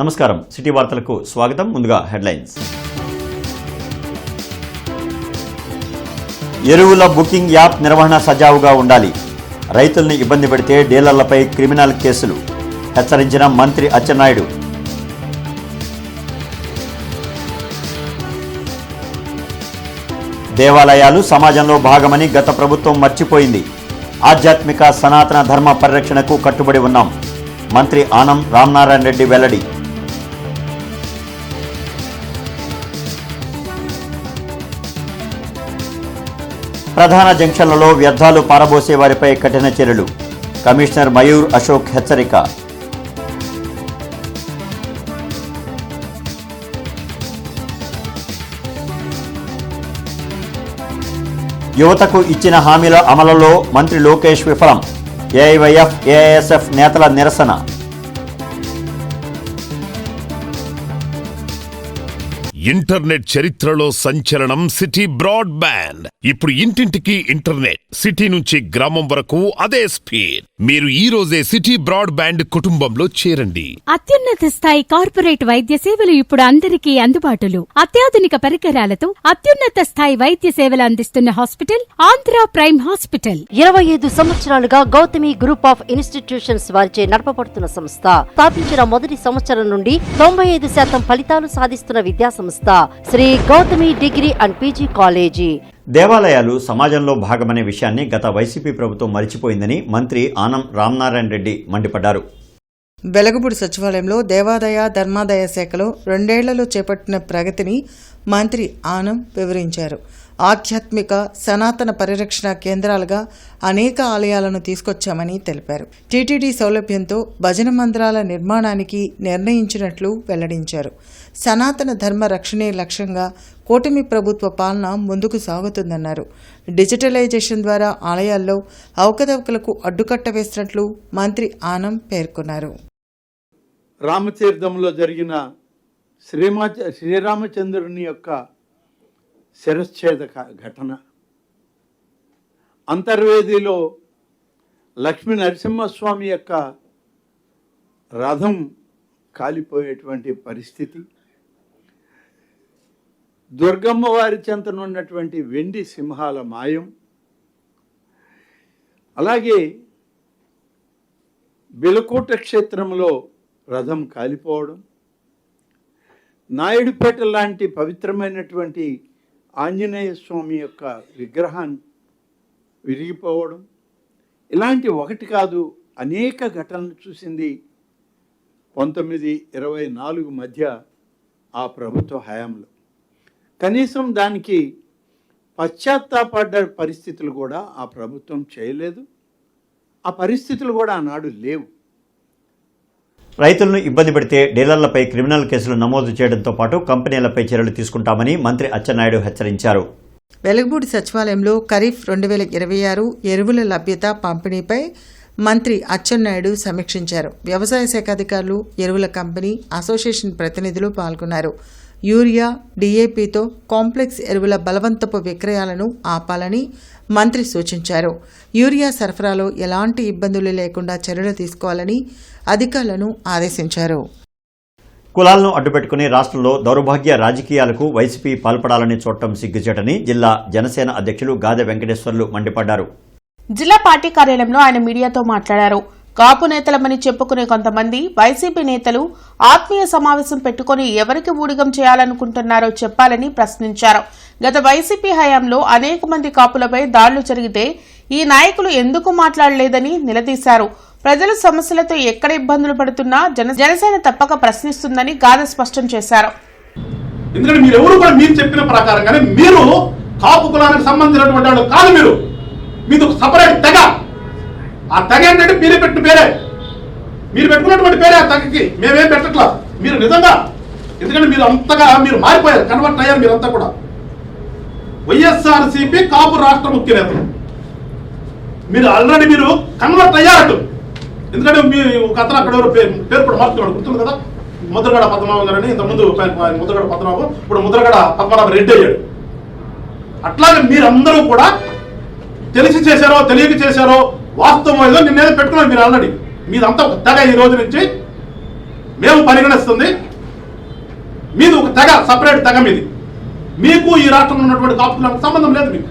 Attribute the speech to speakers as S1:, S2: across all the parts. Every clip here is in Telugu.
S1: నమస్కారం, సిటీ వార్తలకు స్వాగతం. ముందుగా హెడ్లైన్స్. ఎరువుల బుకింగ్ యాప్ నిర్వహణ సజావుగా ఉండాలి. రైతుల్ని ఇబ్బంది పెడితే డీలర్లపై క్రిమినల్ కేసులు హెచ్చరించిన మంత్రి అచ్చెన్నాయుడు. దేవాలయాలు సమాజంలో భాగమని గత ప్రభుత్వం మర్చిపోయింది. ఆధ్యాత్మిక సనాతన ధర్మ పరిరక్షణకు కట్టుబడి ఉన్నాం. మంత్రి ఆనం రామనారాయణ రెడ్డి వెల్లడి. ప్రధాన జంక్షన్లలో వ్యర్థాలు పారబోసే వారిపై కఠిన చర్యలు. కమిషనర్ మయూర్ అశోక్ హెచ్చరిక. యువతకు ఇచ్చిన హామీల అమలులో మంత్రి లోకేష్ విఫలం. ఏఐవైఎఫ్, ఏఐఎస్ఎఫ్ నేతల నిరసన.
S2: ఇంటర్నెట్ చరిత్రలో సంచలనం సిటీ బ్రాడ్బ్యాండ్. ఇప్పుడు ఇంటింటికి ఇంటర్నెట్, సిటీ నుంచి గ్రామం వరకు అదే స్పీడ్. మీరు ఈ రోజే సిటీ బ్రాడ్బ్యాండ్ కుటుంబంలో చేరండి.
S3: అత్యున్నత స్థాయి కార్పొరేట్ వైద్య సేవలు ఇప్పుడు అందరికీ అందుబాటులో. అత్యాధునిక పరికరాలతో అత్యున్నత స్థాయి వైద్య సేవలు అందిస్తున్న హాస్పిటల్ ఆంధ్ర ప్రైమ్ హాస్పిటల్.
S4: 25 సంవత్సరాలుగా గౌతమి గ్రూప్ ఆఫ్ ఇన్స్టిట్యూషన్స్ వారిచే నడపబడుతున్న సంస్థ. స్థాపించిన మొదటి సంవత్సరం నుండి 95% ఫలితాలు సాధిస్తున్న విద్యా సంస్థ Shri Gautami degree and PG college.
S1: దేవాలయాలు సమాజంలో భాగమనే విషయాన్ని గత వైసీపీ ప్రభుత్వం మరిచిపోయిందని మంత్రి ఆనం రామనారాయణ రెడ్డి మండిపడ్డారు.
S5: వెలగపూడి సచివాలయంలో దేవాదాయ ధర్మాదాయ శాఖలో 2 ఏళ్లలో చేపట్టిన ప్రగతిని మంత్రి ఆనం వివరించారు. ఆధ్యాత్మిక సనాతన పరిరక్షణ కేంద్రాలుగా అనేక ఆలయాలను తీసుకొచ్చామని తెలిపారు. టీటీడీ సౌలభ్యంతో భజన మందిరాల నిర్మాణానికి నిర్ణయించినట్లు వెల్లడించారు. సనాతన ధర్మ రక్షణే లక్ష్యంగా కూటమి ప్రభుత్వ పాలన ముందుకు సాగుతుందన్నారు. డిజిటలైజేషన్ ద్వారా ఆలయాల్లో అవకతవకలకు అడ్డుకట్ట వేసినట్లు మంత్రి ఆనం పేర్కొన్నారు.
S6: రామతీర్థంలో జరిగిన శ్రీరామచంద్రుని యొక్క శిరశ్ఛేద ఘటన, అంతర్వేదిలో లక్ష్మీ నరసింహస్వామి యొక్క రథం కాలిపోయేటువంటి పరిస్థితి, దుర్గమ్మ వారి చెంతనున్నటువంటి వెండి సింహాల మాయం, అలాగే బిలకోట క్షేత్రంలో రథం కాలిపోవడం, నాయుడుపేట లాంటి పవిత్రమైనటువంటి ఆంజనేయ స్వామి యొక్క విగ్రహాన్ని విరిగిపోవడం, ఇలాంటి ఒకటి కాదు అనేక ఘటనలు చూసింది 1924 మధ్య ఆ ప్రభుత్వ హయాంలో. కనీసం దానికి పశ్చాత్తాపడ్డ పరిస్థితులు కూడా ఆ ప్రభుత్వం చేయలేదు. ఆ పరిస్థితులు కూడా ఆనాడు లేవు.
S1: రైతులను ఇబ్బంది పెడితే డీలర్లపై క్రిమినల్ కేసులు నమోదు చేయడంతో పాటు కంపెనీలపై చర్యలు తీసుకుంటామని మంత్రి అచ్చెన్నాయుడు హెచ్చరించారు.
S5: వెలగపూడి సచివాలయంలో ఖరీఫ్ 2026 ఎరువుల లభ్యత పంపిణీపై మంత్రి అచ్చెన్నాయుడు సమీక్షించారు. వ్యవసాయ శాఖ అధికారులు, ఎరువుల కంపెనీ అసోసియేషన్ ప్రతినిధులు పాల్గొన్నారు. యూరియా, డీఏపీతో కాంప్లెక్స్ ఎరువుల బలవంతపు విక్రయాలను ఆపాలని మంత్రి సూచించారు. యూరియా సరఫరాలో ఎలాంటి ఇబ్బందులు లేకుండా చర్యలు తీసుకోవాలని అధికారులను ఆదేశించారు.
S1: కులాలను అడ్డుపెట్టుకుని రాష్ట్రంలో దౌర్భాగ్య రాజకీయాలకు వైసీపీ పాల్పడాలని చూడటం సిగ్గుచేటని జిల్లా జనసేన అధ్యక్షులు గాదె వెంకటేశ్వర్లు మండిపడ్డారు.
S7: జిల్లా పార్టీ కార్యాలయంలో ఆయన మీడియాతో మాట్లాడారు. కాపు నేతలమని చెప్పుకునే కొంతమంది వైసీపీ నేతలు ఆత్మీయ సమావేశం పెట్టుకుని ఎవరికి ఊడిగం చేయాలనుకుంటున్నారో చెప్పాలని ప్రశ్నించారు. గత వైసీపీ హయాంలో అనేక మంది కాపులపై దాడులు జరిగితే ఈ నాయకులు ఎందుకు మాట్లాడలేదని నిలదీశారు. ప్రజల సమస్యలతో ఎక్కడ ఇబ్బందులు పడుతున్నా జనసేన తప్పక ప్రశ్నిస్తుందని గాదె స్పష్టం చేశారు.
S8: ఎందుకంటే మీరెవరు కూడా మీరు చెప్పిన ప్రకారంగానే మీరు కాపు కులానికి సంబంధించినటువంటి వాళ్ళు కాదు. మీది ఒక సపరేట్ తెగ. ఆ తెగ ఏంటంటే మీరే పెట్టిన పేరే, మీరు పెట్టుకున్నటువంటి పేరే ఆ తెగకి. మేమేం పెట్టట్లా. మీరు నిజంగా, ఎందుకంటే మీరు అంతగా మీరు మారిపోయారు, కన్వర్ట్ అయ్యారు. మీరంతా కూడా వైఎస్ఆర్సీపీ కాపు రాష్ట్ర ముఖ్య నేతలు. మీరు ఆల్రెడీ మీరు కన్వర్ట్ అయ్యారట. ఎందుకంటే మీ ఒక అతను అక్కడ ఎవరు పేరు కూడా మార్చుకున్నాడు, గుర్తుంది కదా, ముద్రగడ పద్మనాభం గారని. ఇంతకుముందు ముద్రగడ పద్మనాభం, ఇప్పుడు ముద్రగడ పద్మనాభ రెడ్డి అయ్యాడు. అట్లాగే మీరందరూ కూడా తెలిసి చేశారో తెలియక చేశారో వాస్తవం ఏదో నిన్నేదో పెట్టుకున్నారు మీరు ఆల్రెడీ. మీదంతా ఒక తెగ. ఈ రోజు నుంచి మేము పరిగణిస్తుంది మీది ఒక తెగ, సపరేట్ తెగ మీది. మీకు ఈ రాష్ట్రంలో ఉన్నటువంటి కాపులకు సంబంధం లేదు. మీకు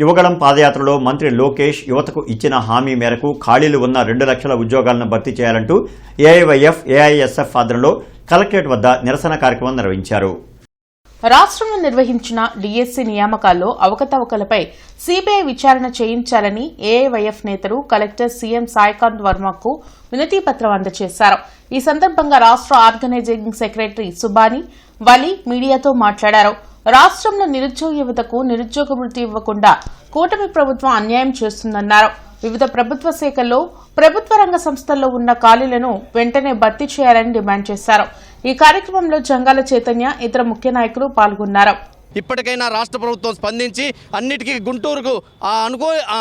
S1: యువగళం పాదయాత్రలో మంత్రి లోకేష్ యువతకు ఇచ్చిన హామీ మేరకు ఖాళీలు ఉన్న 2 లక్షల ఉద్యోగాలను భర్తీ చేయాలంటూ ఏఐవైఎఫ్, ఏఐఎస్ఎఫ్ ఆధ్వర్యంలో కలెక్టరేట్ వద్ద నిరసన కార్యక్రమం నిర్వహించారు.
S7: రాష్ట్రంలో నిర్వహించిన డిఎస్సి నియామకాల్లో అవకతవకలపై సిబిఐ విచారణ చేయించాలని ఏఐవైఎఫ్ నేతలు కలెక్టర్ సీఎం సాయికాంత్ వర్మకు వినతి పత్రం అందజేశారు. ఈ సందర్భంగా రాష్ట్ర ఆర్గనైజింగ్ సెక్రటరీ సుబాని వలి మీడియాతో మాట్లాడారు. రాష్ట్రంలో నిరుద్యోగ యువతకు నిరుద్యోగ వృత్తి ఇవ్వకుండా కూటమి ప్రభుత్వం అన్యాయం చేస్తుందన్నారు. వివిధ ప్రభుత్వ శాఖల్లో ప్రభుత్వ రంగ సంస్థల్లో ఉన్న ఖాళీలను వెంటనే భర్తీ చేయాలని డిమాండ్ చేశారు. ఈ కార్యక్రమంలో జంగాల చైతన్య, ఇతర ముఖ్య నాయకులు పాల్గొన్నారు.
S9: ఇప్పటికైనా రాష్ట్ర ప్రభుత్వం స్పందించి అన్నిటికీ గుంటూరుకు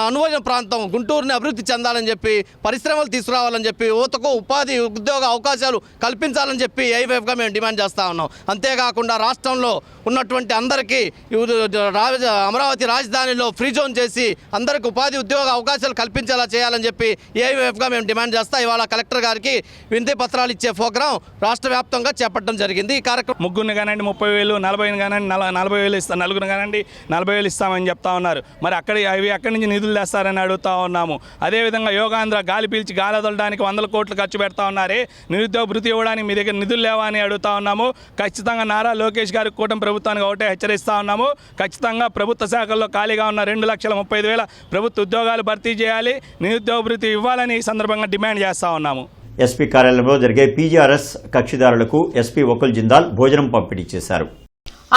S9: అనువైన ప్రాంతం గుంటూరుని అభివృద్ధి చెందాలని చెప్పి, పరిశ్రమలు తీసుకురావాలని చెప్పి, యువతకు ఉపాధి ఉద్యోగ అవకాశాలు కల్పించాలని చెప్పి ఏఐవైఎఫ్గా మేము డిమాండ్ చేస్తూ ఉన్నాం. అంతేకాకుండా రాష్ట్రంలో ఉన్నటువంటి అందరికీ అమరావతి రాజధానిలో ఫ్రీ జోన్ చేసి అందరికీ ఉపాధి ఉద్యోగ అవకాశాలు కల్పించేలా చేయాలని చెప్పి ఏఐవైఎఫ్గా మేము డిమాండ్ చేస్తాం. ఇవాళ కలెక్టర్ గారికి వినతి పత్రాలు ఇచ్చే ప్రోగ్రాం రాష్ట్ర వ్యాప్తంగా చేపట్టడం జరిగింది. ఈ కార్యక్రమం
S10: ముగ్గురిని కానండి 30,000, 40 కానండి 40,000 ఇస్తాం, నలుగురు కానండి 40,000 ఇస్తామని చెప్తా ఉన్నారు. మరి అవి ఎక్కడి నుంచి నిధులు తెస్తారని అడుగుతా ఉన్నాము. అదేవిధంగా యోగాంధ్ర గాలి పీల్చి గాలి వదలడానికి 100 కోట్లు ఖర్చు పెడతా ఉన్నారే, నిరుద్యోగ భృతి ఇవ్వడానికి మీ దగ్గర నిధులు లేవా అని అడుగుతా ఉన్నాము. ఖచ్చితంగా నారా లోకేష్ గారి కూటమి ప్రభుత్వానికి ఒకటే హెచ్చరిస్తా ఉన్నాము. ఖచ్చితంగా ప్రభుత్వ శాఖల్లో ఖాళీగా ఉన్న 2,35,000 ప్రభుత్వ ఉద్యోగాలు భర్తీ చేయాలి, నిరుద్యోగ భృతి ఇవ్వాలని ఈ సందర్భంగా డిమాండ్ చేస్తా ఉన్నాము.
S1: ఎస్పీ కార్యాలయంలో జరిగే పీజీఆర్ఎస్ కక్షిదారులకు ఎస్పీ వకుల్ జిందాల్ భోజనం పంపిణీ చేశారు.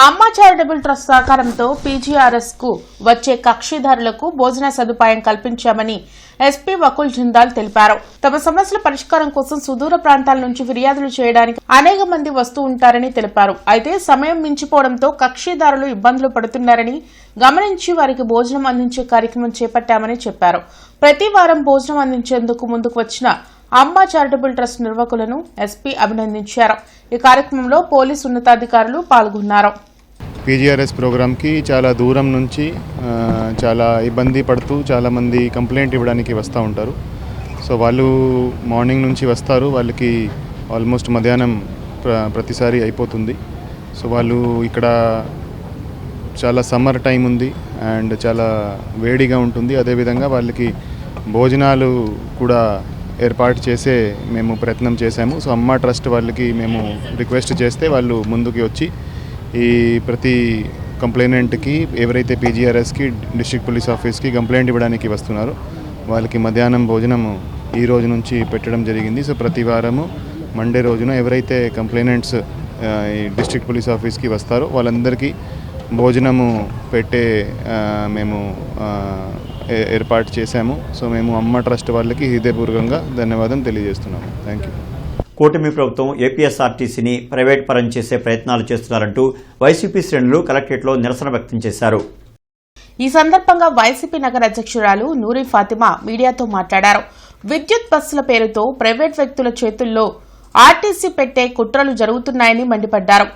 S7: అమ్మ చారిటబుల్ ట్రస్ట్ సహకారంతో పీజీఆర్ఎస్ కు వచ్చే కక్షిదారులకు భోజన సదుపాయం కల్పించామని ఎస్పీ వకుల్ జిందాల్ తెలిపారు. తమ సమస్యల పరిష్కారం కోసం సుదూర ప్రాంతాల నుంచి ఫిర్యాదులు చేయడానికి అనేక మంది వస్తూ ఉంటారని తెలిపారు. అయితే సమయం మించిపోవడంతో కక్షిదారులు ఇబ్బందులు పడుతున్నారని గమనించి వారికి భోజనం అందించే కార్యక్రమం చేపట్టామని చెప్పారు. ప్రతి వారం భోజనం అందించేందుకు ముందుకు వచ్చిన అమ్మ చారిటబుల్ ట్రస్ట్ నిర్వాహకులను ఎస్పీ అభినందించారు. ఈ కార్యక్రమంలో పోలీసు ఉన్నతాధికారులు పాల్గొన్నారు.
S11: పీజీఆర్ఎస్ ప్రోగ్రామ్కి చాలా దూరం నుంచి చాలా ఇబ్బంది పడుతూ చాలామంది కంప్లైంట్ ఇవ్వడానికి వస్తూ ఉంటారు. సో వాళ్ళు మార్నింగ్ నుంచి వస్తారు, వాళ్ళకి ఆల్మోస్ట్ మధ్యాహ్నం ప్రతిసారి అయిపోతుంది. సో వాళ్ళు ఇక్కడ చాలా సమ్మర్ టైం ఉంది అండ్ చాలా వేడిగా ఉంటుంది. అదేవిధంగా వాళ్ళకి భోజనాలు కూడా ఏర్పాటు చేసే మేము ప్రయత్నం చేశాము. సో అమ్మ ట్రస్ట్ వాళ్ళకి మేము రిక్వెస్ట్ చేస్తే వాళ్ళు ముందుకు వచ్చి ఈ ప్రతి కంప్లైనెంట్కి ఎవరైతే పీజీఆర్ఎస్కి డిస్ట్రిక్ట్ పోలీస్ ఆఫీస్కి కంప్లైంట్ ఇవ్వడానికి వస్తున్నారో వాళ్ళకి మధ్యాహ్నం భోజనము ఈ రోజు నుంచి పెట్టడం జరిగింది. సో ప్రతి వారము మండే రోజున ఎవరైతే కంప్లైనెంట్స్ ఈ డిస్ట్రిక్ట్ పోలీస్ ఆఫీస్కి వస్తారో వాళ్ళందరికీ భోజనము పెట్టే మేము ఏర్పాటు చేశాము. సో మేము అమ్మ ట్రస్ట్ వాళ్ళకి హృదయపూర్వకంగా ధన్యవాదం తెలియజేస్తున్నాము. Thank you.
S1: కూటమి ప్రభుత్వం ఏపీఎస్ఆర్టీసీని ప్రైవేట్ పరం చేసే ప్రయత్నాలు చేస్తున్నారంటూ వైసీపీ శ్రేణులు కలెక్టరేట్లో నిరసన వ్యక్తం చేశారు.
S7: ఈ సందర్భంగా వైసీపీ నగర అధ్యక్షురాలు నూరి ఫాతిమా మీడియాతో మాట్లాడారు. విద్యుత్ బస్సుల పేరుతో ప్రైవేట్ వ్యక్తుల చేతుల్లో ఆర్టీసీ పెట్టే కుట్రలు జరుగుతున్నాయని మండిపడ్డారు.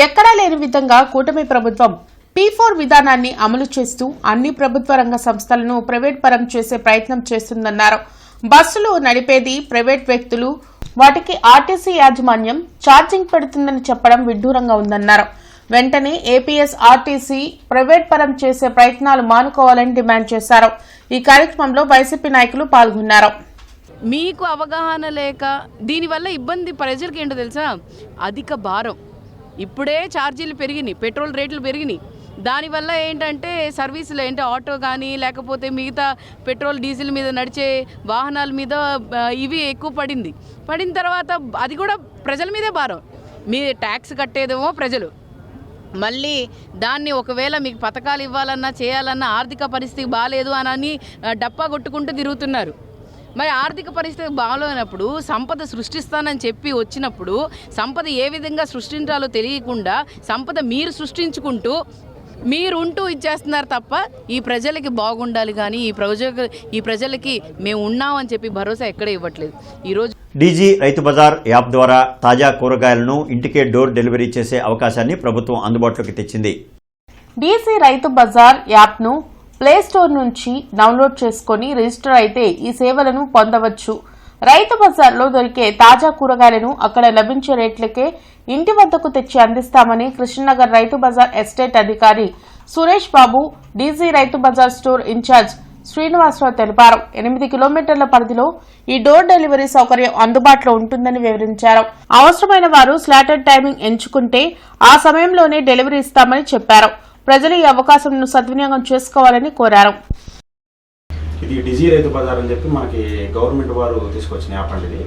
S7: ఎక్కడా లేని విధంగా కూటమి ప్రభుత్వం P4 విధానాన్ని అమలు చేస్తూ అన్ని ప్రభుత్వ రంగ సంస్థలను ప్రైవేట్ పరం చేసే ప్రయత్నం చేస్తుందన్నారు. బస్సులు నడిపేది ప్రైవేట్ వ్యక్తులు, వాటికి ఆర్టీసీ యాజమాన్యం ఛార్జింగ్ పెడుతుందని చెప్పడం విడ్డూరంగా ఉందన్నారు. వెంటనే ఏపీఎస్ఆర్టీసీ ప్రైవేట్ పరం చేసే ప్రయత్నాలు మానుకోవాలని డిమాండ్ చేశారు. ఈ కార్యక్రమంలో వైసీపీ నాయకులు పాల్గొన్నారు.
S12: మీకు అవగాహన లేక దీనివల్ల ఇబ్బంది ప్రజలకు ఏంటో తెలుసా, అధిక భారం. ఇప్పుడే ఛార్జీలు పెరిగినాయి, పెట్రోల్ రేట్లు పెరిగినాయి. దానివల్ల ఏంటంటే సర్వీసులు ఏంటి ఆటో కానీ లేకపోతే మిగతా పెట్రోల్ డీజిల్ మీద నడిచే వాహనాల మీద ఇవి ఎక్కువ పడిన తర్వాత అది కూడా ప్రజల మీదే భారం. మీ ట్యాక్స్ కట్టేదేమో ప్రజలు, మళ్ళీ దాన్ని ఒకవేళ మీకు పథకాలు ఇవ్వాలన్నా చేయాలన్నా ఆర్థిక పరిస్థితి బాగాలేదు అని డప్పా కొట్టుకుంటూ తిరుగుతున్నారు. మరి ఆర్థిక పరిస్థితి బాగాలేనప్పుడు సంపద సృష్టిస్తానని చెప్పి వచ్చినప్పుడు సంపద ఏ విధంగా సృష్టించాలో తెలియకుండా సంపద మీరు సృష్టించుకుంటూ మీరుంటూ ఇచ్చేస్తున్నారు తప్ప ఈ ప్రజలకి బాగుండాలి కానీ ఈ ప్రజలకి మేము ఉన్నామని చెప్పి భరోసా ఎక్కడ ఇవ్వట్లేదు. ఈరోజు
S1: డీజీ రైతు బజార్ యాప్ ద్వారా తాజా కూరగాయలను ఇంటికే డోర్ డెలివరీ చేసే అవకాశాన్ని ప్రభుత్వం అందుబాటులోకి తెచ్చింది.
S7: డీసీ రైతు బజార్ యాప్ను ప్లే స్టోర్ నుంచి డౌన్లోడ్ చేసుకుని రిజిస్టర్ అయితే ఈ సేవలను పొందవచ్చు. రైతు బజార్లో దొరికే తాజా కూరగాయలను అక్కడ లభించే రేట్లకే ఇంటి వద్దకు తెచ్చి అందిస్తామని కృష్ణనగర్ రైతు బజార్ ఎస్టేట్ అధికారి Suresh Babu, DG Rythu Bazar store incharge Srinivasarao తెలిపారు. 8 కిలోమీటర్ల పరిధిలో ఈ డోర్ డెలివరీ సౌకర్యం అందుబాటులో ఉంటుందని వివరించారు. అవసరమైన వారు స్లాటెడ్ టైమింగ్ ఎంచుకుంటే ఆ సమయంలోనే డెలివరీ ఇస్తామని చెప్పారు. ప్రజలు ఈ అవకాశంను సద్వినియోగం చేసుకోవాలని కోరారు.
S13: ఇది డిజీ రైతు బజార్ అని చెప్పి మనకి గవర్నమెంట్ వారు తీసుకొచ్చిన యాప్ అండి.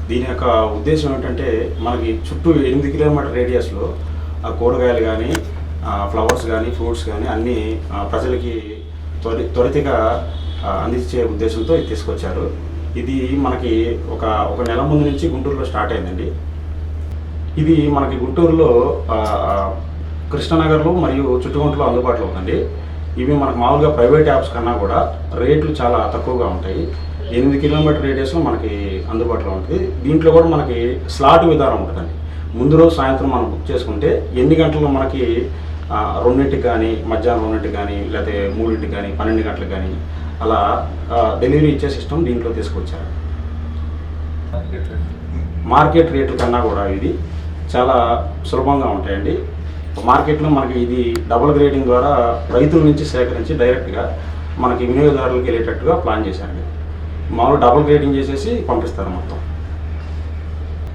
S13: దీని యొక్క ఉద్దేశం ఏంటంటే మనకి చుట్టూ 8 కిలోమీటర్ రేడియస్లో కూరగాయలు కానీ, ఫ్లవర్స్ కానీ, ఫ్రూట్స్ కానీ అన్నీ ప్రజలకి త్వరితగా అందించే ఉద్దేశంతో ఇది తీసుకొచ్చారు. ఇది మనకి ఒక నెల ముందు నుంచి గుంటూరులో స్టార్ట్ అయిందండి. ఇది మనకి గుంటూరులో కృష్ణనగర్లో మరియు చుట్టుముట్టులో అందుబాటులో ఉందండి. ఇవి మనకు మామూలుగా ప్రైవేట్ యాప్స్ కన్నా కూడా రేట్లు చాలా తక్కువగా ఉంటాయి. 8 కిలోమీటర్ రేడియస్లో మనకి అందుబాటులో ఉంటుంది. దీంట్లో కూడా మనకి స్లాట్ విధానం ఉంటుందండి. ముందు రోజు సాయంత్రం మనం బుక్ చేసుకుంటే ఎన్ని గంటల్లో మనకి 2ంటికి కానీ, మధ్యాహ్నం 2ంటికి కానీ, లేకపోతే 3ంటికి కానీ, 12 గంటలకు కానీ అలా డెలివరీ ఇచ్చే సిస్టమ్ దీంట్లో తీసుకొచ్చారు. మార్కెట్ రేట్ల కన్నా కూడా ఇది చాలా సులభంగా ఉంటాయండి. మార్కెట్లో మనకి ఇది డబుల్ గ్రేడింగ్ ద్వారా రైతుల నుంచి సేకరించి డైరెక్ట్గా మనకి వినియోగదారులకు వెళ్ళేటట్టుగా ప్లాన్ చేశారండి. మామూలు డబుల్ గ్రేడింగ్ చేసేసి పంపిస్తారు మొత్తం.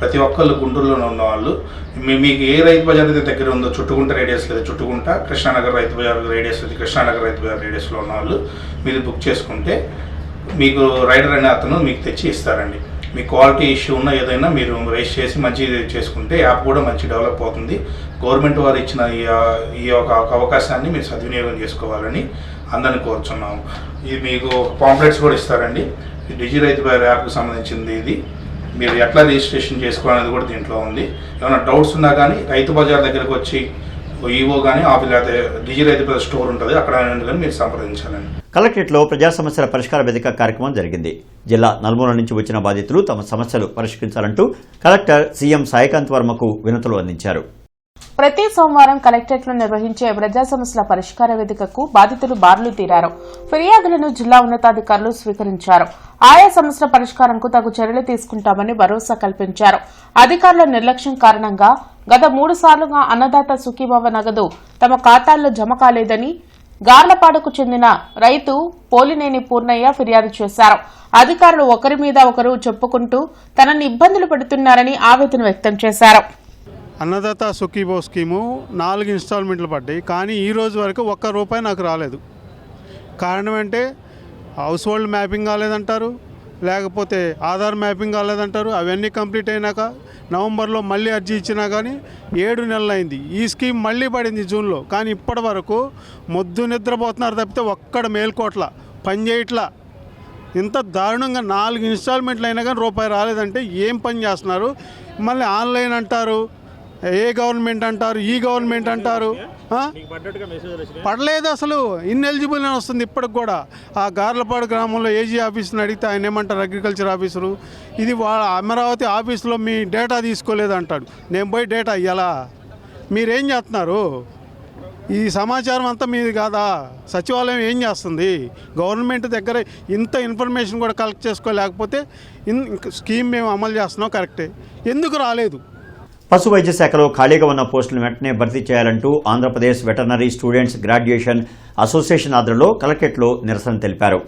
S14: ప్రతి ఒక్కళ్ళు గుంటూరులోనే ఉన్న వాళ్ళు మీకు ఏ రైతు బజార్ అయితే దగ్గర ఉందో, చుట్టుకుంట రేడియస్ లేదా చుట్టుకుంట కృష్ణానగర్ రైతు బజార్ రేడియస్ అయితే కృష్ణానగర్ రైతు బజార్ రేడియస్లో ఉన్న వాళ్ళు మీరు బుక్ చేసుకుంటే మీకు రైడర్ అనే అతను మీకు తెచ్చి ఇస్తారండి. మీ క్వాలిటీ ఇష్యూ ఉన్న ఏదైనా మీరు రైస్ చేసి మంచి చేసుకుంటే యాప్ కూడా మంచి డెవలప్ అవుతుంది. గవర్నమెంట్ వారు ఇచ్చిన ఈ యొక్క అవకాశాన్ని మీరు సద్వినియోగం చేసుకోవాలని అందరినీ కోరుచున్నాము. ఇది మీకు పాంప్లెట్స్ కూడా ఇస్తారండి. డిజి రైతు బజార్ యాప్కి సంబంధించింది ఇది. మీరు ఎట్లా రిజిస్ట్రేషన్ చేసుకోవాలనేది కూడా దీంట్లో ఉంది. ఏమైనా డౌట్స్ ఉన్నా కానీ రైతు బజార్ దగ్గరకు వచ్చి ఈవో కానీ ఆఫీస్ లేకపోతే డిజి రైతు బజార్ స్టోర్ ఉంటుంది, అక్కడ కానీ మీరు సంప్రదించాలండి.
S1: కలెక్టరేట్లో ప్రజా సమస్యల పరిష్కార వేదిక కార్యక్రమం జరిగింది. జిల్లా నలుమూల నుంచి వచ్చిన బాధితులు తమ సమస్యలు పరిష్కరించాలంటూ కలెక్టర్ సీఎం సాయికాంత్ వర్మకు వినతులు అందించారు.
S7: ప్రతి సోమవారం కలెక్టరేట్లో నిర్వహించే ప్రజా సమస్యల పరిష్కార వేదికకు బాధితులు బారులు తీరారు. ఫిర్యాదులను జిల్లా ఉన్నతాధికారులు స్వీకరించారు. ఆయా సమస్యల పరిష్కారంకు తగు చర్యలు తీసుకుంటామని భరోసా కల్పించారు. అధికారుల నిర్లక్ష్యం కారణంగా గత 3 సార్లుగా అన్నదాత సుఖీభవ నగదు తమ ఖాతాల్లో జమ కాలేదని గార్లపాడుకు చెందిన రైతు పోలినేని పూర్ణయ్య ఫిర్యాదు చేశారు. అధికారులు ఒకరి మీద ఒకరు చెప్పుకుంటూ తనని ఇబ్బందులు పెడుతున్నారని ఆవేదన వ్యక్తం చేశారు.
S15: అన్నదాత సుఖీభో స్కీము 4 ఇన్స్టాల్మెంట్లు పడ్డాయి, కానీ ఈ రోజు వరకు ₹1 నాకు రాలేదు. కారణం అంటే హౌస్ హోల్డ్ మ్యాపింగ్ కాలేదంటారు, లేకపోతే ఆధార్ మ్యాపింగ్ కాలేదంటారు. అవన్నీ కంప్లీట్ అయినాక నవంబర్లో మళ్ళీ అర్జీ ఇచ్చినా కానీ 7 నెలలు అయింది. ఈ స్కీమ్ మళ్ళీ పడింది జూన్లో, కానీ ఇప్పటి వరకు మొద్దు నిద్రపోతున్నారు తప్పితే ఒక్కడ మేల్కోట్ల పని చేయట్లా. ఇంత దారుణంగా 4 ఇన్స్టాల్మెంట్లు అయినా కానీ ₹1 రాలేదంటే ఏం పని చేస్తున్నారు? మళ్ళీ ఆన్లైన్ అంటారు, ఏ గవర్నమెంట్ అంటారు, ఈ గవర్నమెంట్ అంటారు. పడలేదు, అసలు ఇన్ఎలిజిబుల్ అని వస్తుంది ఇప్పటికి కూడా. ఆ గార్లపాడు గ్రామంలో ఏజీ ఆఫీస్ని అడిగితే ఆయన ఏమంటారు, అగ్రికల్చర్ ఆఫీసరు, ఇది అమరావతి ఆఫీసులో మీ డేటా తీసుకోలేదు అంటాడు. నేను పోయి డేటా ఇవ్వాలా? మీరేం చేస్తున్నారు? ఈ సమాచారం అంతా మీది కాదా? సచివాలయం ఏం చేస్తుంది? గవర్నమెంట్ దగ్గర ఇంత ఇన్ఫర్మేషన్ కూడా కలెక్ట్ చేసుకోలేకపోతే స్కీమ్ మేము అమలు చేస్తున్నాం కరెక్టే, ఎందుకు రాలేదు?
S1: పశు వైద్య శాఖలో ఖాళీగా ఉన్న పోస్టులను వెంటనే భర్తీ చేయాలంటూ Andhra Pradesh veterinary students graduation association ఆధ్వర్యంలో కలెక్టరేట్లో నిరసన తెలిపారు.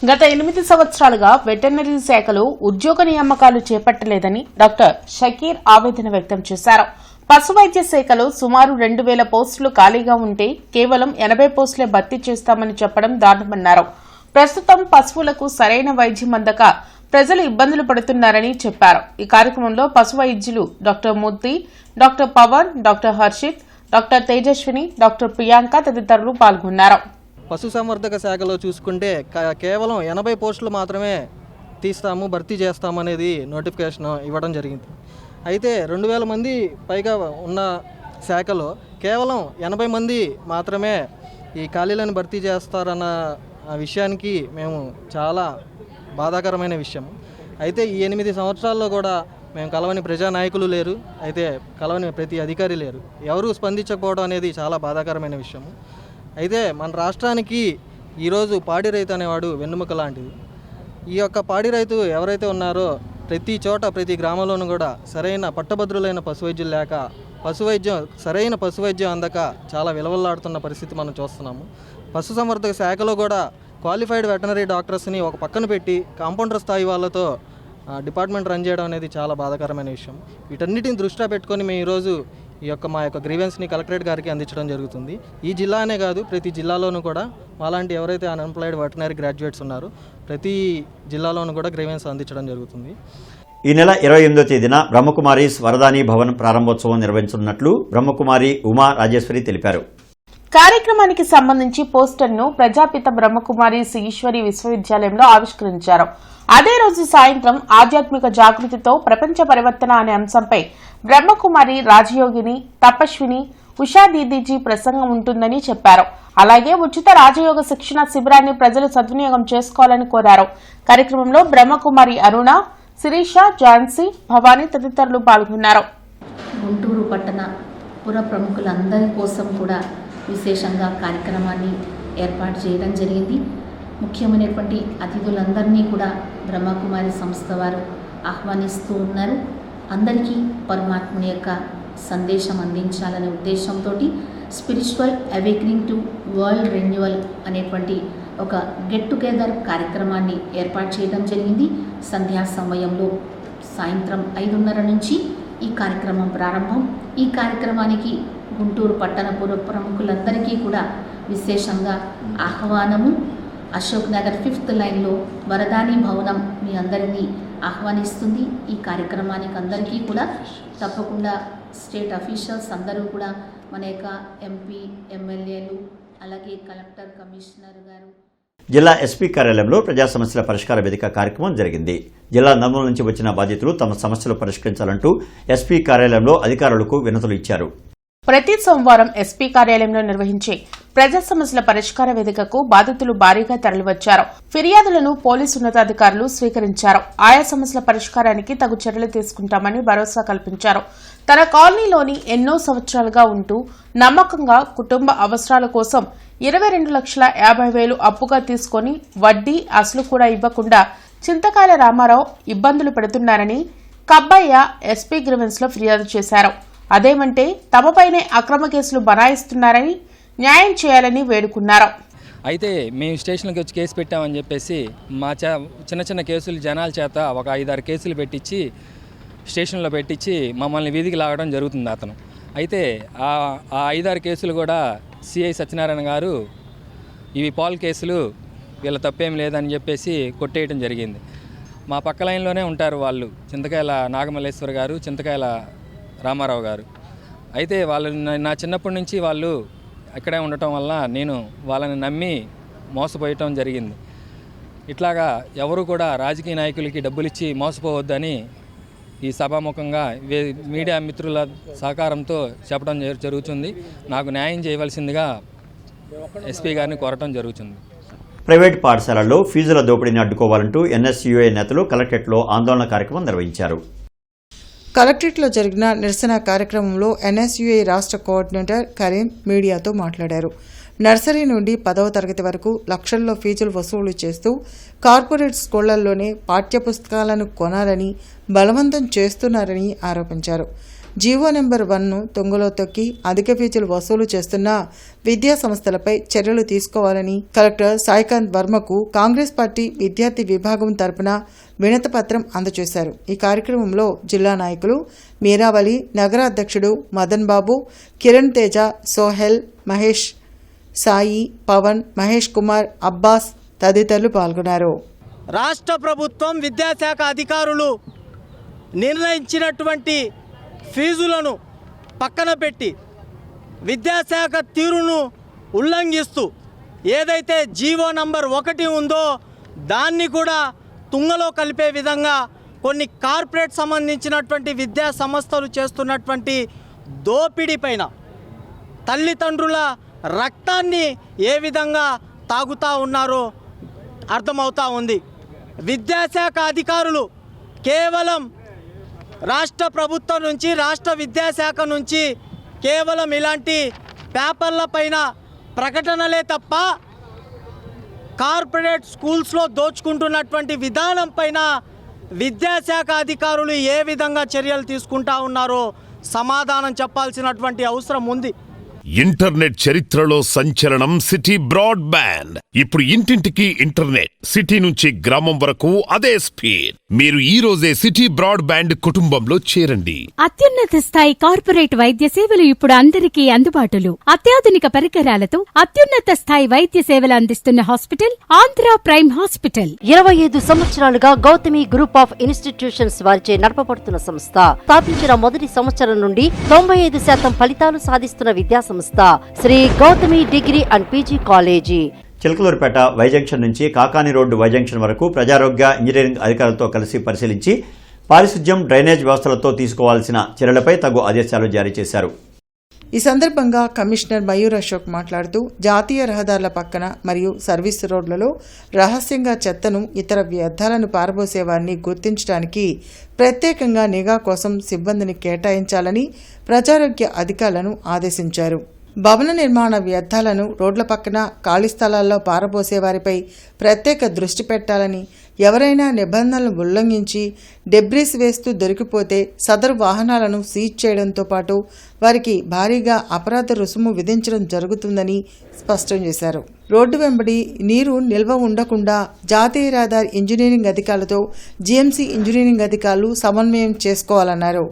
S7: గత 8 సంవత్సరాలుగా వెటర్నరీ శాఖలో ఉద్యోగ నియామకాలు చేపట్టలేదని డాక్టర్ షకీర్ ఆవేదన వ్యక్తం చేశారు. పశు వైద్య శాఖలో సుమారు 2000 పోస్టులు ఖాళీగా ఉంటే కేవలం 80 పోస్టులే భర్తీ చేస్తామని చెప్పడం దారుణమన్నారు. ప్రస్తుతం పశువులకు సరైన వైద్యం అందక ప్రజలు ఇబ్బందులు పడుతున్నారని చెప్పారు. ఈ కార్యక్రమంలో పశు వైద్యులు doctor Murthy, doctor Pavan, doctor Harshit, doctor Tejaswini, doctor Priyanka తదితరులు పాల్గొన్నారు.
S16: పశుసంవర్ధక శాఖలో చూసుకుంటే కేవలం 80 పోస్టులు మాత్రమే తీస్తాము, భర్తీ చేస్తామనేది నోటిఫికేషన్ ఇవ్వడం జరిగింది. అయితే 2000 మంది పైగా ఉన్న శాఖలో కేవలం 80 మంది మాత్రమే ఈ ఖాళీలను భర్తీ చేస్తారన్న విషయానికి మేము చాలా బాధాకరమైన విషయం. అయితే ఈ 8 సంవత్సరాల్లో కూడా మేము కలవని ప్రజానాయకులు లేరు, అయితే కలవని ప్రతి అధికారి లేరు. ఎవరూ స్పందించకపోవడం అనేది చాలా బాధాకరమైన విషయం. అయితే మన రాష్ట్రానికి ఈరోజు పాడి రైతు అనేవాడు వెన్నెముక లాంటిది. ఈ యొక్క పాడి రైతు ఎవరైతే ఉన్నారో ప్రతి చోట ప్రతి గ్రామంలోనూ కూడా సరైన పట్టభద్రులైన పశువైద్యులు లేక సరైన పశువైద్యం అందక చాలా విలువలాడుతున్న పరిస్థితి మనం చూస్తున్నాము. పశుసంవర్ధక శాఖలో కూడా క్వాలిఫైడ్ వెటనరీ డాక్టర్స్ని ఒక పక్కన పెట్టి కాంపౌండర్ స్థాయి వాళ్ళతో డిపార్ట్మెంట్ రన్ చేయడం అనేది చాలా బాధాకరమైన విషయం. వీటన్నిటిని దృష్టిలో పెట్టుకొని మేము ఈరోజు మా యొక్క గ్రీవెన్స్ని కలెక్టరేట్ గారికి అందించడం జరుగుతుంది. ఈ జిల్లా అనే కాదు, ప్రతి జిల్లాలోనూ కూడా అలాంటి ఎవరైతే అన్ఎంప్లాయిడ్ వెటనరీ గ్రాడ్యుయేట్స్ ఉన్నారో ప్రతి జిల్లాలోనూ కూడా గ్రీవెన్స్ అందించడం జరుగుతుంది.
S1: ఈ నెల 28వ తేదీన బ్రహ్మకుమారి వరదాని భవన్ ప్రారంభోత్సవం నిర్వహించనున్నట్లు బ్రహ్మకుమారి ఉమా రాజేశ్వరి తెలిపారు.
S7: కార్యక్రమానికి సంబంధించి పోస్టర్ను ప్రజాపిత బ్రహ్మకుమారి ఈశ్వరి విశ్వవిద్యాలయంలో ఆవిష్కరించారు. అదే రోజు సాయంత్రం ఆధ్యాత్మిక జాగృతితో ప్రపంచ పరివర్తన అనే అంశంపై బ్రహ్మకుమారి రాజయోగిని తపస్విని ఉషా దీదీజీ ప్రసంగం ఉంటుందని చెప్పారు. అలాగే ఉచిత రాజయోగ శిక్షణ శిబిరాన్ని ప్రజలు సద్వినియోగం చేసుకోవాలని కోరారు. కార్యక్రమంలో బ్రహ్మకుమారి అరుణ, శిరీష, ఝాన్సీ, భవానీ తదితరులు పాల్గొన్నారు.
S17: గుంటూరు పట్టణ పుర ప్రముఖులందరి కోసం కూడా విశేషంగా కార్యక్రమాన్ని ఏర్పాటు చేయడం జరిగింది. ముఖ్యమైనటువంటి అతిథులందరినీ కూడా బ్రహ్మకుమారి సంస్థ వారు ఆహ్వానిస్తూ ఉన్నారు. అందరికీ పరమాత్ముని యొక్క సందేశం అందించాలనే ఉద్దేశంతో spiritual awakening to world renewal అనేటువంటి ఒక గెట్ టుగెదర్ కార్యక్రమాన్ని ఏర్పాటు చేయడం జరిగింది. సంధ్యా సమయంలో సాయంత్రం 5:30 నుంచి ఈ కార్యక్రమం ప్రారంభం. ఈ కార్యక్రమానికి గుంటూరు పట్టణ పుర ప్రముఖులందరికీ కూడా విశేషంగా ఆహ్వానము. అశోక్ నగర్ 5th లైన్లో వరదాని భవనం మీ అందరినీ ఆహ్వానిస్తుంది. ఈ కార్యక్రమానికి అందరికీ కూడా తప్పకుండా స్టేట్ అఫీషియల్స్ అందరూ కూడా మన యొక్క ఎంపీ, ఎమ్మెల్యేలు, అలాగే కలెక్టర్, కమిషనర్ గారు.
S1: జిల్లా ఎస్పీ కార్యాలయంలో ప్రజా సమస్యల పరిష్కార వేదిక కార్యక్రమం జరిగింది. జిల్లా నలుమూల నుంచి వచ్చిన బాధితులు తమ సమస్యలు పరిష్కరించాలంటూ ఎస్పీ కార్యాలయంలో అధికారులకు వినతులు ఇచ్చారు.
S7: ప్రతి సోమవారం ఎస్పీ కార్యాలయంలో నిర్వహించే ప్రజా సమస్యల పరిష్కార వేదికకు బాధితులు భారీగా తరలివచ్చారు. ఫిర్యాదులను పోలీసు ఉన్నతాధికారులు స్వీకరించారు. ఆయా సమస్యల పరిష్కారానికి తగు చర్యలు తీసుకుంటామని భరోసా కల్పించారు. తన కాలనీలోని ఎన్నో సంవత్సరాలుగా ఉంటూ నమ్మకంగా కుటుంబ అవసరాల కోసం 22,50,000 అప్పుగా తీసుకుని వడ్డీ అసలు కూడా ఇవ్వకుండా చింతకాయల రామారావు ఇబ్బందులు పెడుతున్నారని కబ్బయ్య ఎస్పీ గ్రీవెన్స్ లో ఫిర్యాదు చేశారు. అదేమంటే తమపైనే అక్రమ కేసులు బనాయిస్తున్నారని న్యాయం చేయాలని వేడుకున్నారు.
S18: అయితే మేము స్టేషన్కి వచ్చి కేసు పెట్టామని చెప్పేసి మా చిన్న చిన్న కేసులు జనాల చేత ఒక 5-6 కేసులు పెట్టించి స్టేషన్లో పెట్టించి మమ్మల్ని వీధికి లాగడం జరుగుతుంది అతను. అయితే ఆ 5-6 కేసులు కూడా సిఐ సత్యనారాయణ గారు ఇవి పాల్ కేసులు, వీళ్ళ తప్పేం లేదని చెప్పేసి కొట్టేయడం జరిగింది. మా పక్క లైన్లోనే ఉంటారు వాళ్ళు, చింతకాయల నాగమల్లేశ్వర్ గారు, చింతకాయల రామారావు గారు. అయితే వాళ్ళు నా చిన్నప్పటి నుంచి వాళ్ళు ఇక్కడే ఉండటం వల్ల నేను వాళ్ళని నమ్మి మోసపోయటం జరిగింది. ఇట్లాగా ఎవరు కూడా రాజకీయ నాయకులకి డబ్బులిచ్చి మోసపోవద్దని ఈ సభాముఖంగా మీడియా మిత్రుల సహకారంతో చెప్పడం జరుగుతుంది. నాకు న్యాయం చేయవలసిందిగా ఎస్పీ గారిని కోరటం జరుగుతుంది.
S1: ప్రైవేట్ పాఠశాలల్లో ఫీజుల దోపిడీని అడ్డుకోవాలంటూ ఎన్ఎస్యుఐ నేతలు కలెక్టరేట్లో ఆందోళన కార్యక్రమం నిర్వహించారు.
S5: కలెక్టరేట్లో జరిగిన నిరసన కార్యక్రమంలో ఎన్ఎస్యుఐ రాష్ట్ర కోఆర్డినేటర్ కరీం మీడియాతో మాట్లాడారు. నర్సరీ నుండి 10వ తరగతి వరకు లక్షల్లో ఫీజులు వసూలు చేస్తూ కార్పొరేట్ స్కూళ్లలోనే పాఠ్యపుస్తకాలను కొనాలని బలవంతం చేస్తున్నారని ఆరోపించారు. జీవో నెంబర్ 1ను తొంగలో తొక్కి అధిక ఫీజులు వసూలు చేస్తున్న విద్యా సంస్థలపై చర్యలు తీసుకోవాలని కలెక్టర్ సాయికాంత్ వర్మకు కాంగ్రెస్ పార్టీ విద్యార్థి విభాగం తరపున వినతిపత్రం అందజేశారు. ఈ కార్యక్రమంలో జిల్లా నాయకులు మీరావళి, నగర అధ్యక్షుడు మదన్ బాబు, కిరణ్ తేజ, సోహెల్, మహేష్, సాయి, పవన్, మహేష్ కుమార్, అబ్బాస్ తదితరులు పాల్గొన్నారు.
S19: రాష్ట్ర ప్రభుత్వం విద్యాశాఖ అధికారులు నిర్ణయించినటువంటి ఫీజులను పక్కన పెట్టి విద్యాశాఖ తీరును ఉల్లంఘిస్తూ ఏదైతే జీవో నంబర్ 1 ఉందో దాన్ని కూడా తుంగలో కలిపే విధంగా కొన్ని కార్పొరేట్ సంబంధించినటువంటి విద్యా సంస్థలు చేస్తున్నటువంటి దోపిడీ పైన తల్లిదండ్రుల రక్తాన్ని ఏ విధంగా తాగుతూ ఉన్నారో అర్థమవుతా ఉంది. విద్యాశాఖ అధికారులు కేవలం రాష్ట్ర ప్రభుత్వం నుంచి, రాష్ట్ర విద్యాశాఖ నుంచి కేవలం ఇలాంటి పేపర్ల పైన ప్రకటనలే తప్ప కార్పొరేట్ స్కూల్స్లో దోచుకుంటున్నటువంటి విధానం పైన విద్యాశాఖ అధికారులు ఏ విధంగా చర్యలు తీసుకుంటా ఉన్నారో సమాధానం చెప్పాల్సినటువంటి అవసరం ఉంది.
S2: ఇంటర్నెట్ చరిత్రలో సంచలనం సిటీ బ్రాడ్బ్యాండ్. ఇప్పుడు ఇంటింటికి ఇంటర్నెట్, సిటీ నుంచి గ్రామం వరకు అదే స్పీడ్. మీరు ఈ రోజే సిటీ బ్రాడ్బ్యాండ్ కుటుంబంలో చేరండి.
S3: అత్యున్నత స్థాయి కార్పొరేట్ వైద్య సేవలు ఇప్పుడు అందరికీ అందుబాటులో. అత్యాధునిక పరికరాలతో అత్యున్నత స్థాయి వైద్య సేవలు అందిస్తున్న హాస్పిటల్ ఆంధ్ర ప్రైమ్ హాస్పిటల్.
S4: 25 సంవత్సరాలుగా గౌతమి గ్రూప్ ఆఫ్ ఇన్స్టిట్యూషన్స్ వారిచే నడపబడుతున్న సంస్థ. స్థాపించిన మొదటి సంవత్సరం నుండి 95% ఫలితాలు సాధిస్తున్న విద్యా సంస్థ Shri Gautami degree and PG college.
S1: Chilakaluripet Y junction నుంచి కాకాని రోడ్డు వై జంక్షన్ వరకు ప్రజారోగ్య ఇంజనీరింగ్ అధికారులతో కలిసి పరిశీలించి పారిశుధ్యం, డ్రైనేజ్ వ్యవస్థలతో తీసుకోవాల్సిన చర్యలపై తగు ఆదేశాలు జారీ చేశారు.
S5: ఈ సందర్భంగా కమిషనర్ మయూర్ అశోక్ మాట్లాడుతూ జాతీయ రహదారుల పక్కన మరియు సర్వీస్ రోడ్లలో రహస్యంగా చెత్తను, ఇతర వ్యర్థాలను పారబోసే వారిని గుర్తించడానికి ప్రత్యేకంగా నిఘా కోసం సిబ్బందిని కేటాయించాలని ప్రజారోగ్య అధికారులను ఆదేశించారు. భవన నిర్మాణ వ్యర్థాలను రోడ్ల పక్కన, ఖాళీ స్థలాల్లో పారబోసే వారిపై ప్రత్యేక దృష్టి పెట్టాలని, ఎవరైనా నిబంధనలను ఉల్లంఘించి డెబ్రిస్ వేస్తూ దొరికిపోతే సదరు వాహనాలను సీజ్ చేయడంతో పాటు వారికి భారీగా అపరాధ రుసుము విధించడం జరుగుతుందని స్పష్టం చేశారు. రోడ్డు వెంబడి నీరు నిల్వ ఉండకుండా జాతీయ రహదారి ఇంజనీరింగ్ అధికారులతో జీఎంసీ ఇంజనీరింగ్ అధికారులు సమన్వయం చేసుకోవాలన్నారు.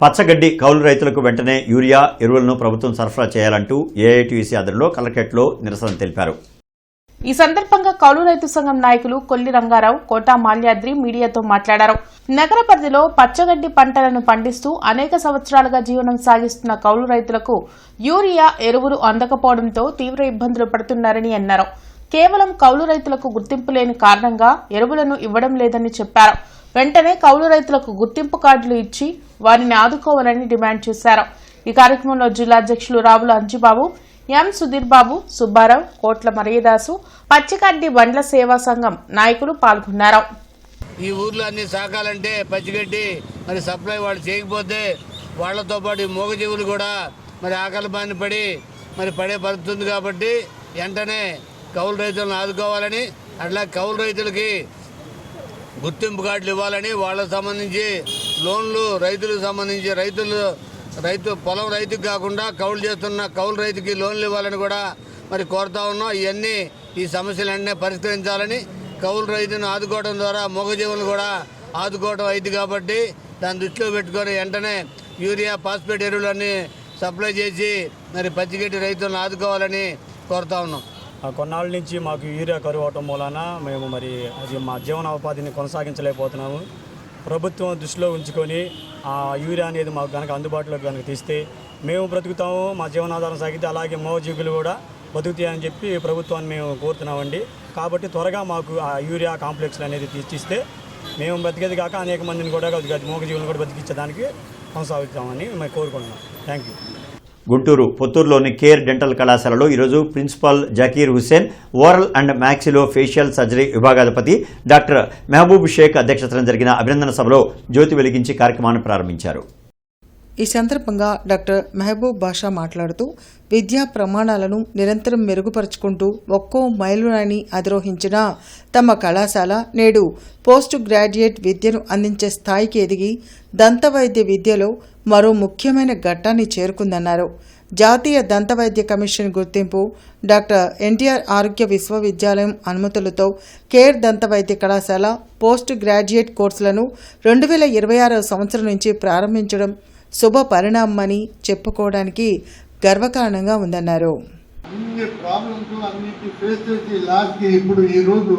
S1: పచ్చగడ్డి కౌలు రైతులకు వెంటనే యూరియా ఎరువులను ప్రభుత్వం సరఫరా చేయాలంటూ ఏఐటీయూసీ ఆధ్వర్యంలో కలెక్టరేట్లో నిరసన తెలిపారు.
S7: ఈ సందర్భంగా కౌలు రైతు సంఘం నాయకులు కొల్లి రంగారావు, కోటా మాల్యాద్రి మీడియాతో మాట్లాడారు. నగర పరిధిలో పచ్చగడ్డి పంటలను పండిస్తూ అనేక సంవత్సరాలుగా జీవనం సాగిస్తున్న కౌలు రైతులకు యూరియా ఎరువులు అందకపోవడంతో తీవ్ర ఇబ్బందులు పడుతున్నారని అన్నారు. కేవలం కౌలు రైతులకు గుర్తింపు లేని కారణంగా ఎరువులను ఇవ్వడం లేదని చెప్పారు. వెంటనే కౌలు రైతులకు గుర్తింపు కార్డులు ఇచ్చి వారిని ఆదుకోవాలని డిమాండ్ చేశారు. ఈ కార్యక్రమంలో జిల్లా అధ్యక్షులు రావుల అంజిబాబు, ఎం సుధీర్ బాబు, సుబ్బారావు, కోట్ల మరియదాసు, పచ్చిగడ్డి బండ్ల సేవా సంఘం నాయకులు పాల్గొన్నారు.
S20: ఈ ఊర్లో అన్ని సాకాలంటే పచ్చిగడ్డి మరి సప్లై వాళ్ళు చేయకపోతే వాళ్లతో పాటు మూగజీవులు కూడా మరి ఆకలి బారిన పడి మరి పడే పడుతుంది. కాబట్టి వెంటనే కౌలు రైతులను ఆదుకోవాలని, అట్లా కౌలు రైతులకి గుర్తింపు కార్డులు ఇవ్వాలని, వాళ్ళకు సంబంధించి లోన్లు రైతులకు సంబంధించి రైతు పొలం రైతుకు కాకుండా కౌలు చేస్తున్న కౌలు రైతుకి లోన్లు ఇవ్వాలని కూడా మరి కోరుతా ఉన్నాం. ఇవన్నీ ఈ సమస్యలన్నీ పరిష్కరించాలని, కౌలు రైతును ఆదుకోవడం ద్వారా మూగజీవులను కూడా ఆదుకోవడం అయింది. కాబట్టి దాన్ని దృష్టిలో పెట్టుకొని వెంటనే యూరియా, ఫాస్ఫేట్ ఎరువులన్నీ సప్లై చేసి మరి పచ్చిగడ్డి రైతులను ఆదుకోవాలని కోరుతా ఉన్నాం.
S21: కొన్నాళ్ళ నుంచి మాకు యూరియా కరువు అవటం మూలాన మేము మరి అది మా జీవనోపాధిని కొనసాగించలేకపోతున్నాము. ప్రభుత్వం దృష్టిలో ఉంచుకొని ఆ యూరియా అనేది మాకు కనుక అందుబాటులోకి కనుక తీస్తే మేము బ్రతుకుతాము, మా జీవనాధారం సాగితే అలాగే మోజీగులు కూడా బతుకుతాయని చెప్పి ప్రభుత్వాన్ని మేము కోరుతున్నామండి. కాబట్టి త్వరగా మాకు ఆ యూరియా కాంప్లెక్స్లు అనేది తీసిస్తే మేము బతికేది కాక అనేక మందిని కూడా మోగజీవులను కూడా బతికించడానికి కొనసాగుతామని మేము కోరుకుంటున్నాం. Thank you.
S1: గుంటూరు పొత్తూరులోని కేర్ డెంటల్ కళాశాలలో ఈరోజు principal Zakir Hussain, oral and maxillofacial surgery విభాగాధిపతి డాక్టర్ మెహబూబ్ షేక్ అధ్యక్షతన జరిగిన అభినందన సభలో జ్యోతి వెలిగించి కార్యక్రమాన్ని ప్రారంభించారు.
S5: ఈ సందర్భంగా డాక్టర్ మెహబూబ్ బాషా మాట్లాడుతూ విద్యా ప్రమాణాలను నిరంతరం మెరుగుపరుచుకుంటూ ఒక్కో మైలురాయిని అధిరోహించిన తమ కళాశాల నేడు పోస్ట్ గ్రాడ్యుయేట్ విద్యను అందించే స్థాయికి ఎదిగి దంతవైద్య విద్యలో మరో ముఖ్యమైన ఘట్టాన్ని చేరుకుందన్నారు. జాతీయ దంతవైద్య కమిషన్ గుర్తింపు, డాక్టర్ ఎన్టీఆర్ ఆరోగ్య విశ్వవిద్యాలయం అనుమతులతో కేర్ దంతవైద్య కళాశాల పోస్ట్ గ్రాడ్యుయేట్ కోర్సులను 2026 సంవత్సరం నుంచి ప్రారంభించడం శుభ పరిణామమని చెప్పుకోవడానికి గర్వకారణంగా ఉందన్నారు.
S22: ఇన్ని ప్రాబ్లమ్స్ అన్నిటి ఫేస్ చేసి లాస్ట్కి ఇప్పుడు ఈరోజు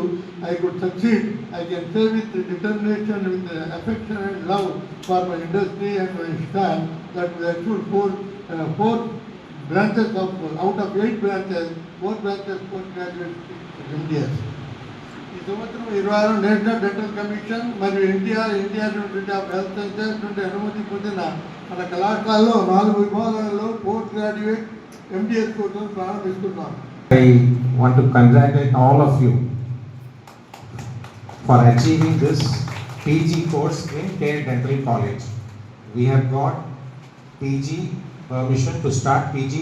S22: I could succeed. I can say with determination, with affection and love for my industry and my staff that we achieved four branches of out of 8 branches, 4 branches post graduate MDS. ఈ సంవత్సరం 26 నేషనల్ డెంటల్ కమిషన్ మరియు India university of health sciences నుండి అనుమతి పొందిన మన కళాశాలలో 4 విభాగాల్లో పోస్ట్ గ్రాడ్యుయేట్ MDS కోర్సును ప్రారంభిస్తున్నాం.
S6: I want to congratulate all of you for achieving this PG course in Care Dental College. We have got PG permission to start PG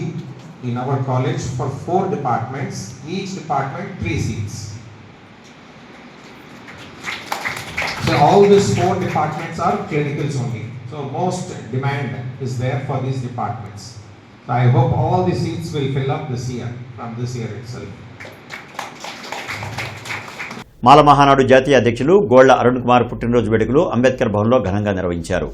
S6: in our college for 4 departments, each department 3 seats. So all these 4 departments are clinicals only. So most demand is there for these departments. So I hope all the seats will fill up this year, from this year itself.
S1: మాల మహానాడు జాతీయ అధ్యక్షులు గోళ్ల అరుణ్ కుమార్ పుట్టినరోజు వేడుకలు అంబేద్కర్ భవన్లో ఘనంగా నిర్వహించారు.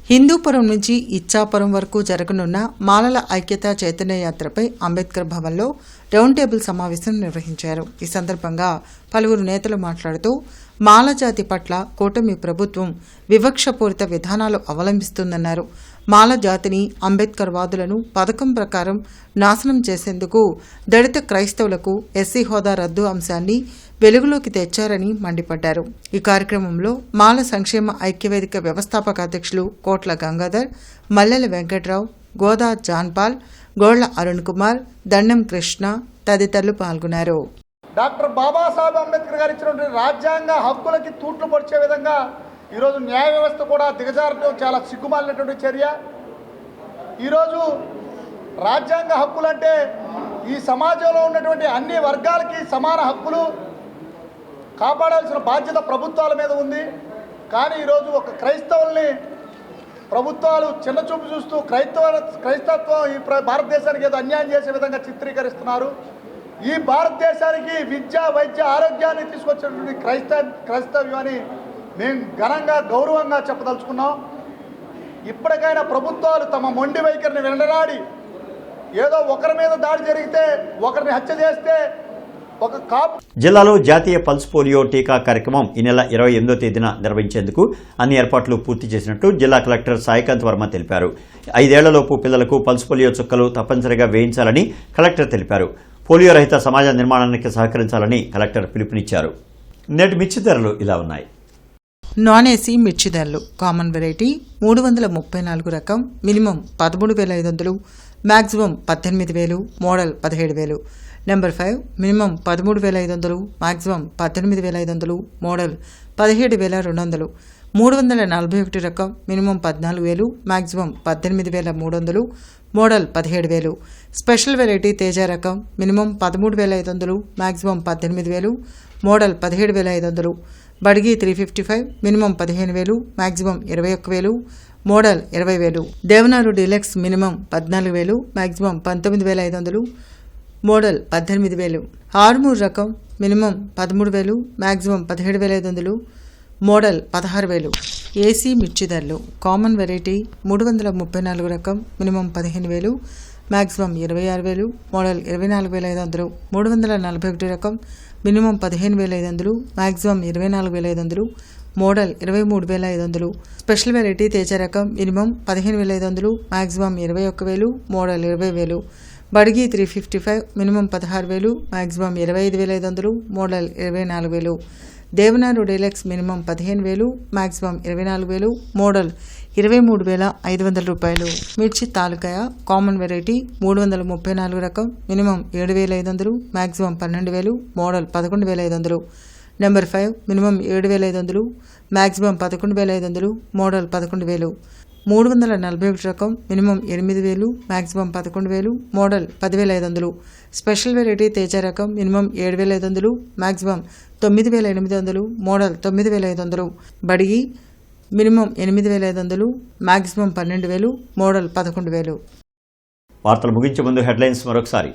S5: హిందూపురం నుంచి ఇచ్చాపురం వరకు జరగనున్న మాలల ఐక్యతా చైతన్య యాత్రపై అంబేద్కర్ భవన్లో రౌండ్ టేబుల్ సమావేశం నిర్వహించారు. ఈ సందర్భంగా పలువురు నేతలు మాట్లాడుతూ మాల జాతి పట్ల కూటమి ప్రభుత్వం వివక్షపూరిత విధానాలు అవలంబిస్తుందన్నారు. మాల జాతిని అంబేద్కర్ వాదులను పథకం ప్రకారం నాశనం చేసేందుకు దళిత క్రైస్తవులకు ఎస్సీ హోదా రద్దు అంశాన్ని వెలుగులోకి తెచ్చారని మండిపడ్డారు. ఈ కార్యక్రమంలో మాల సంక్షేమ ఐక్యవేదిక వ్యవస్థాపక అధ్యక్షులు కోట్ల గంగాధర్, మల్లెల వెంకట్రావు, గోదా జాన్పాల్, గోళ్ల అరుణ్ కుమార్, దండం కృష్ణ తదితరులు పాల్గొన్నారు.
S19: డాక్టర్ బాబాసాహెబ్ అంబేద్కర్ గారు ఇచ్చినటువంటి రాజ్యాంగ హక్కులకి తూట్లు పొడిచే విధంగా ఈరోజు న్యాయ వ్యవస్థ కూడా దిగజారడం చాలా సిగ్గుమాలినటువంటి చర్య. ఈరోజు రాజ్యాంగ హక్కులంటే ఈ సమాజంలో ఉన్నటువంటి అన్ని వర్గాలకి సమాన హక్కులు కాపాడాల్సిన బాధ్యత ప్రభుత్వాల మీద ఉంది. కానీ ఈరోజు ఒక క్రైస్తవుల్ని ప్రభుత్వాలు చిన్నచూపు చూస్తూ క్రైస్తత్వం ఈ భారతదేశానికి ఏదో అన్యాయం చేసే విధంగా చిత్రీకరిస్తున్నారు. ఈ భారతదేశానికి విద్య, వైద్య, ఆరోగ్యాన్ని తీసుకొచ్చినటువంటి క్రైస్తవ్యాన్ని మేము ఘనంగా గౌరవంగా చెప్పదలుచుకున్నాం. ఇప్పటికైనా ప్రభుత్వాలు తమ మొండి వైఖరిని వినరాడి ఏదో ఒకరి మీద దాడి జరిగితే, ఒకరిని హత్య చేస్తే ఒక కాపు.
S1: జిల్లాలో జాతీయ పల్స్ పోలియో టీకా కార్యక్రమం ఈ నెల 28వ తేదీన నిర్వహించేందుకు అన్ని ఏర్పాట్లు పూర్తి చేసినట్టు జిల్లా కలెక్టర్ సాయికాంత్ వర్మ తెలిపారు. 5 ఏళ్లలోపు పిల్లలకు పల్స్ పోలియో చుక్కలు తప్పనిసరిగా వేయించాలని కలెక్టర్ తెలిపారు. పోలియో రహిత సమాజ నిర్మాణానికి సహకరించాలని కలెక్టర్ పిలుపునిచ్చారు. నేటి మిర్చి ధరలు ఇలా ఉన్నాయి.
S5: నాన్ ఏసీ మిర్చి ధరలు కామన్ వెరైటీ 334 రకం minimum 13,500, maximum 18,000, model 17,000. Number 5 minimum 13,500, maximum 18,500, model 17,200. 341 రకం minimum 14,000, maximum 18,300, model 17,000. Special variety Teja రకం minimum 13,500, maximum 18,000, model 17,500. Byadgi 355 minimum 15,000, maximum 21,000, model 20,000. Devanuru deluxe minimum 14,000, maximum 19,500, model 18,000. Armoor రకం మినిమం 13,000, మ్యాక్సిమం 17,500, మోడల్ 16,000. ఏసీ మిర్చి ధరలు కామన్ వెరైటీ 334 రకం మినిమం 15,000, మ్యాక్సిమం 26,000, మోడల్ 24,500. 341 రకం minimum 15,500, maximum 24,500, model 23,500. Special variety Teja రకం minimum 15,500, maximum 21,000, model 20,000. Byadgi 355 minimum 16,000, maximum 25,500, model 24,000. Devanuru deluxe minimum 15,000, maximum 24,000, model 23,500 రూపాయలు. మిర్చి తాలూకాయ కామన్ వెరైటీ 334 రకం minimum 7,500, maximum 12,000, model 11,500. Number 5 minimum 7,500, maximum 11,500, model 11,000. 341 రకం minimum 8,000, maximum 11,000, model 10,500. Special variety Teja రకం minimum 7,500, maximum 9,800, model 9,500. Byadgi minimum 8,500, maximum 12,000, model 11,000.
S1: వార్తలు ముగించే ముందు హెడ్లైన్స్ మరొకసారి.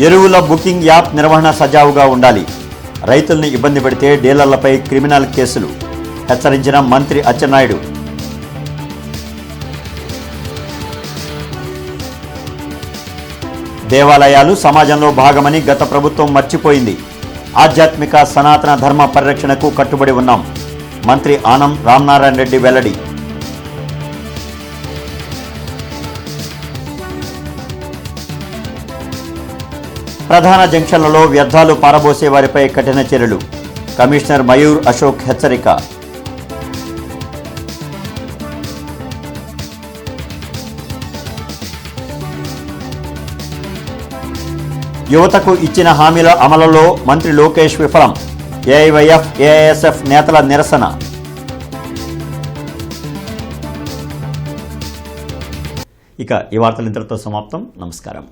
S1: ఎరువుల బుకింగ్ యాప్ నిర్వహణ సజావుగా ఉండాలి. రైతుల్ని ఇబ్బంది పెడితే డీలర్లపై క్రిమినల్ కేసులు హెచ్చరించిన మంత్రి అచ్చెన్నాయుడు. దేవాలయాలు సమాజంలో భాగమని గత ప్రభుత్వం మర్చిపోయింది. ఆధ్యాత్మిక సనాతన ధర్మ పరిరక్షణకు కట్టుబడి ఉన్నాం. మంత్రి ఆనం రామనారాయణ రెడ్డి వెల్లడి. ప్రధాన జంక్షన్లలో వ్యర్థాలు పారబోసే వారిపై కఠిన చర్యలు. కమిషనర్ మయూర్ అశోక్ హెచ్చరిక. యువతకు ఇచ్చిన హామీల అమలులో మంత్రి లోకేష్ విఫలం. ఏఐవైఎఫ్, ఏఐఎస్ఎఫ్ నేతల నిరసన. ఇక ఈ వార్తలు ఇంతటితో సమాప్తం. నమస్కారం.